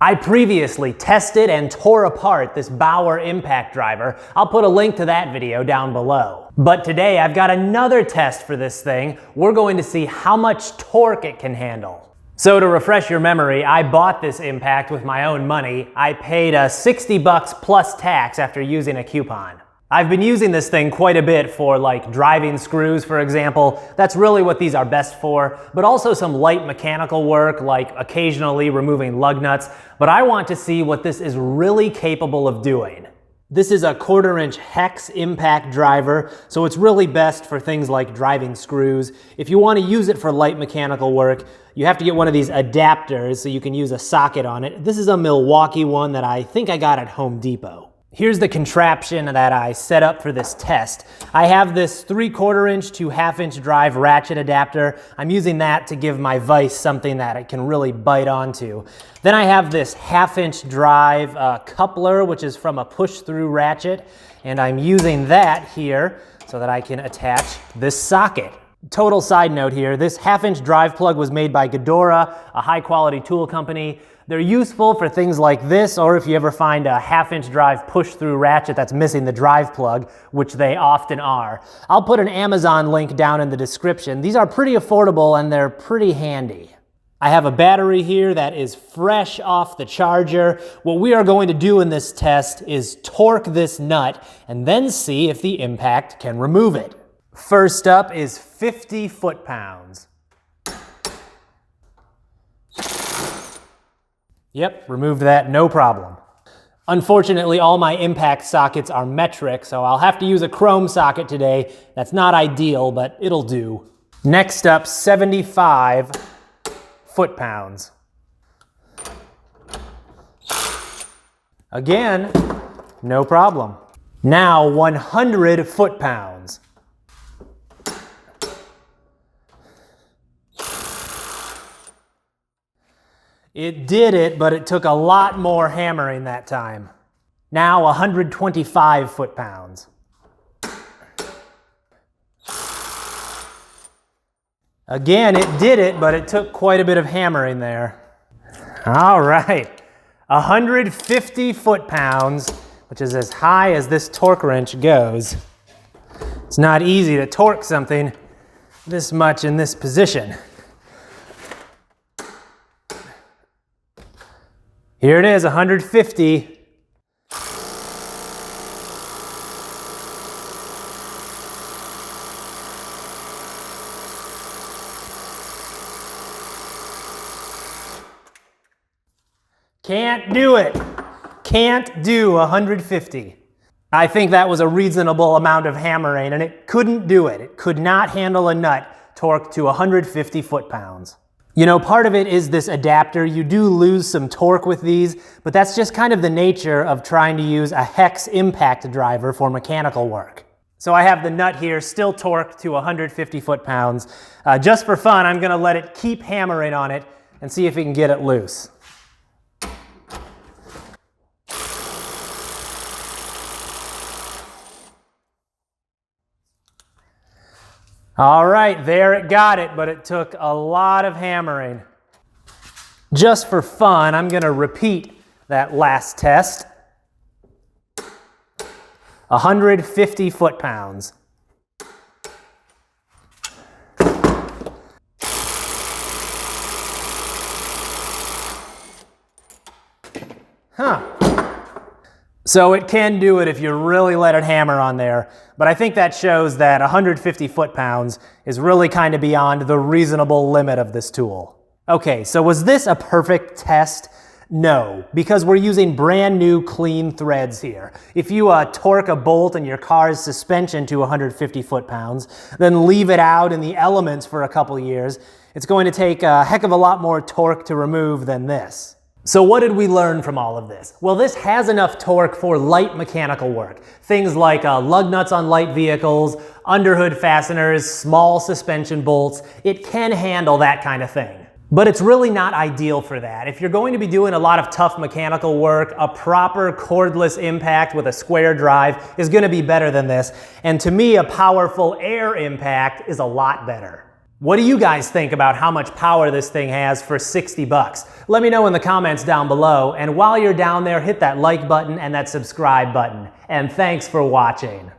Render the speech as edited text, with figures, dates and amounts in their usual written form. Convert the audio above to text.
I previously tested and tore apart this Bauer impact driver. I'll put a link to that video down below. But today I've got another test for this thing. We're going to see how much torque it can handle. So to refresh your memory, I bought this impact with my own money. I paid $60 plus tax after using a coupon. I've been using this thing quite a bit for like driving screws, for example. That's really what these are best for, but also some light mechanical work like occasionally removing lug nuts. But I want to see what this is really capable of doing. This is a 1/4-inch hex impact driver, so it's really best for things like driving screws. If you want to use it for light mechanical work, you have to get one of these adapters so you can use a socket on it. This is a Milwaukee one that I think I got at Home Depot. Here's the contraption that I set up for this test. I have this 3/4-inch to 1/2-inch drive ratchet adapter. I'm using that to give my vise something that it can really bite onto. Then I have this 1/2-inch drive coupler, which is from a push-through ratchet, and I'm using that here so that I can attach this socket. Total side note here, this 1/2-inch drive plug was made by Gedore, a high-quality tool company. They're useful for things like this, or if you ever find a 1/2-inch drive push-through ratchet that's missing the drive plug, which they often are. I'll put an Amazon link down in the description. These are pretty affordable and they're pretty handy. I have a battery here that is fresh off the charger. What we are going to do in this test is torque this nut and then see if the impact can remove it. First up is 50 foot-pounds. Yep, removed that, no problem. Unfortunately, all my impact sockets are metric, so I'll have to use a chrome socket today. That's not ideal, but it'll do. Next up, 75 foot-pounds. Again, no problem. Now 100 foot-pounds. It did it, but it took a lot more hammering that time. Now 125 foot-pounds. Again, it did it, but it took quite a bit of hammering there. All right, 150 foot-pounds, which is as high as this torque wrench goes. It's not easy to torque something this much in this position. Here it is, 150. Can't do it. Can't do 150. I think that was a reasonable amount of hammering, and it couldn't do it. It could not handle a nut torqued to 150 foot-pounds. You know, part of it is this adapter. You do lose some torque with these, but that's just kind of the nature of trying to use a hex impact driver for mechanical work. So I have the nut here still torqued to 150 foot-pounds. Just for fun, I'm gonna let it keep hammering on it and see if we can get it loose. All right, there it got it, but it took a lot of hammering. Just for fun, I'm gonna repeat that last test. 150 foot-pounds. Huh. So it can do it if you really let it hammer on there, but I think that shows that 150 foot-pounds is really kind of beyond the reasonable limit of this tool. Okay, so was this a perfect test? No, because we're using brand new clean threads here. If you torque a bolt in your car's suspension to 150 foot-pounds, then leave it out in the elements for a couple years, it's going to take a heck of a lot more torque to remove than this. So what did we learn from all of this? Well, this has enough torque for light mechanical work. Things like lug nuts on light vehicles, underhood fasteners, small suspension bolts. It can handle that kind of thing. But it's really not ideal for that. If you're going to be doing a lot of tough mechanical work, a proper cordless impact with a square drive is going to be better than this. And to me, a powerful air impact is a lot better. What do you guys think about how much power this thing has for 60 bucks? Let me know in the comments down below, and while you're down there, hit that like button and that subscribe button. And thanks for watching.